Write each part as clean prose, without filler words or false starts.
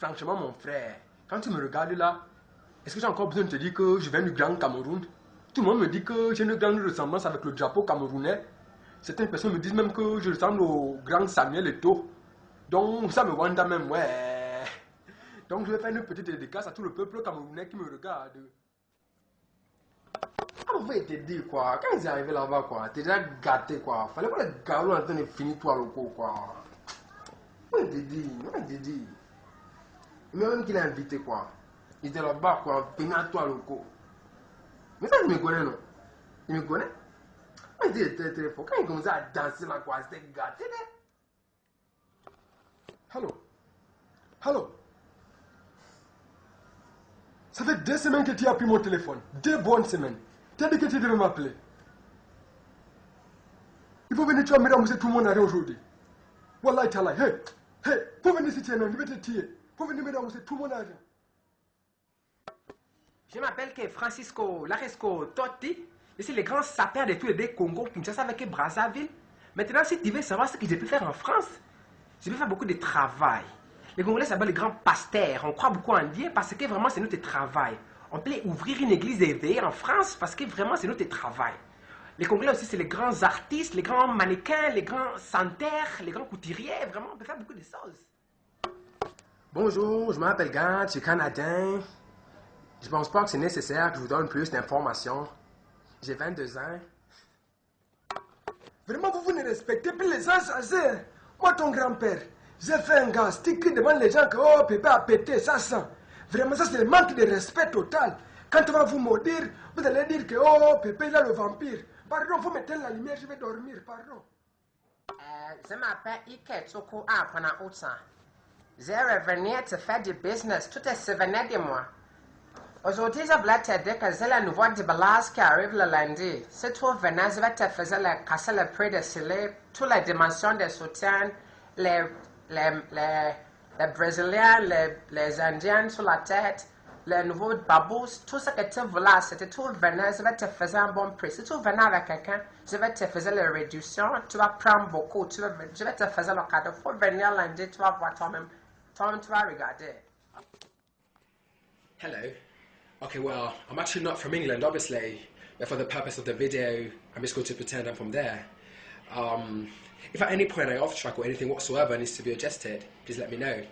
Franchement, mon frère, quand tu me regardes là, est-ce que j'ai encore besoin de te dire que je viens du Grand Cameroun? Tout le monde me dit que j'ai une grande ressemblance avec le drapeau camerounais. Certaines personnes me disent même que je ressemble au grand Samuel Eto'o. Donc ça me wanda même, ouais. Donc je vais faire une petite dédicace à tout le peuple camerounais qui me regarde. Ah, vous pouvez te dire quoi, quand ils arrivent là-bas quoi, t'es déjà gâté quoi. Fallait pas les gars en train de finir toi le coup quoi. Ouais, Didi, ouais, Didi. Même qu'il a invité quoi. Il était là-bas quoi, finir à toi le coup. Mais ça, il me connaît non? Il me connaît? Il était très fort. Quand il commençait à danser là quoi, c'était gâté. Allô? Allô? Ça fait 2 semaines que tu as pris mon téléphone. 2 bonnes semaines. Tu as dit que tu devais m'appeler. Il faut venir, tu vas me ramasser tout mon argent aujourd'hui. Wallah, t'as hey, hey, faut venir ici, tiens, non, je vais te tuer. Faut venir me ramasser tout mon argent. Je m'appelle Francisco Laresco Totti. Je suis le grand sapeur de tous les deux Congo, Kinshasa avec Brazzaville. Maintenant, si tu veux savoir ce que je peux faire en France, je peux faire beaucoup de travail. Les Congolais s'appellent les grands pasteurs. On croit beaucoup en Dieu parce que vraiment c'est notre travail. On peut ouvrir une église éveillée en France parce que vraiment c'est notre travail. Les Congolais aussi c'est les grands artistes, les grands mannequins, les grands santeurs, les grands couturiers. Vraiment on peut faire beaucoup de choses. Bonjour, je m'appelle Gant, je suis canadien. Je pense pas que c'est nécessaire que je vous donne plus d'informations. J'ai 22 ans. Vraiment, vous ne respectez plus les gens âgés. Moi, ton grand-père, j'ai fait un gars qui demande les gens que oh, Pépé a pété, ça sent. Vraiment, ça c'est le manque de respect total. Quand on va vous maudire, vous allez dire que oh, Pépé, il a le vampire. Pardon, vous mettez la lumière, je vais dormir, pardon. Je m'appelle Ike Tsoko Apanauta. J'ai revenu te faire du business. Tout est souvenir de moi. Aujourd'hui, je voulais te dire que j'ai le nouveau déballage qui arrive le lundi. Si tu venais, je vais te faire casser le prix de scellé, toutes les dimensions de soutien, les Brésiliens, les Indiens sur la tête, les nouveaux babous, tout ce que tu voulais, c'était tu venais, je vais te faire un bon prix. Si tu venais avec quelqu'un, je vais te faire les réductions, tu vas prendre beaucoup, je vais te faire le cadeau. Il faut venir lundi, tu vas voir toi-même, toi-même tu vas regarder. Hello. Okay, well, I'm actually not from England, obviously, but for the purpose of the video, I'm just going to pretend I'm from there. If at any point I off track or anything whatsoever needs to be adjusted, please let me know.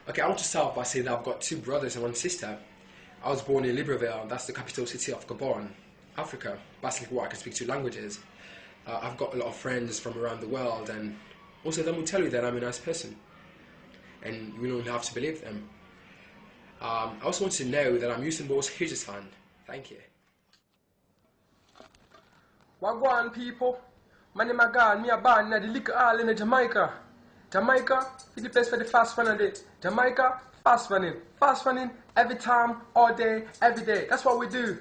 Okay, I want to start by saying that I've got 2 brothers and 1 sister. I was born in Libreville, that's the capital city of Gabon, Africa. Basically, what I can speak 2 languages. I've got a lot of friends from around the world, and most of them will tell you that I'm a nice person. And you don't have to believe them. I also want to know that I'm Usain Bolt's hugest fan. Thank you. Wagwan people, my name is God, me a band in the liquor hall in Jamaica. Jamaica is the place for the fast fun of it. Jamaica, fast funning every time, all day, every day. That's what we do.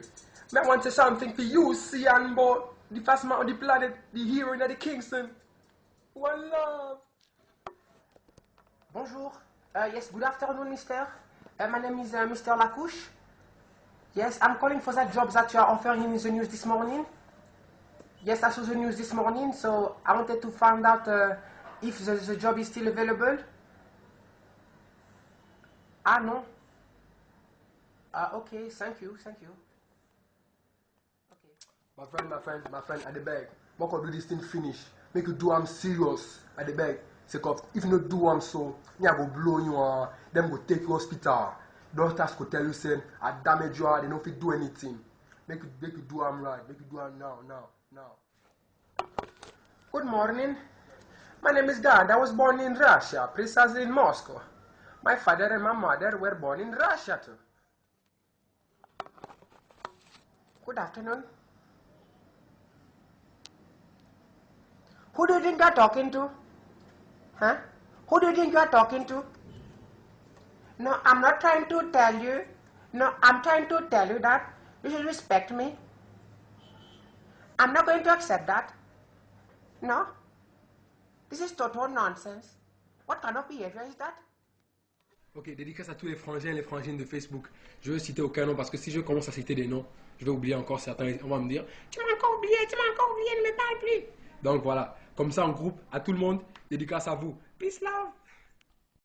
I want to say something for you, Usain Bolt, the fast man on the planet, the hero in the Kingston. One love. Bonjour. Yes, good afternoon, mister. My name is Mr. Lacouche. Yes, I'm calling for that job that you are offering in the news this morning. Yes, I saw the news this morning, so I wanted to find out if the job is still available. Ah, no. Okay, thank you. Okay. My friend, I beg. What can do this thing finish? Make you do I'm serious. I beg. Say, if you not do I'm so, me I go blow you them go take you hospital. Doctors go tell you say I damage you, they don't fit do anything. Make you do I'm right, make you do I'm now. Good morning. My name is Gad. I was born in Russia, precisely in Moscow. My father and my mother were born in Russia too. Good afternoon. Who do you think you are talking to? Huh? Who do you think you are talking to? No, I'm not trying to tell you. No, I'm trying to tell you that you should respect me. I'm not going to accept that. No. This is total nonsense. What kind of behavior is that? Ok, dédicace à tous les frangins et les frangines de Facebook. Je veux citer aucun nom parce que si je commence à citer des noms, je vais oublier encore certains. On va me dire tu m'as encore oublié, ne me parle plus. Donc voilà, comme ça en groupe, à tout le monde, dédicace à vous. Peace love.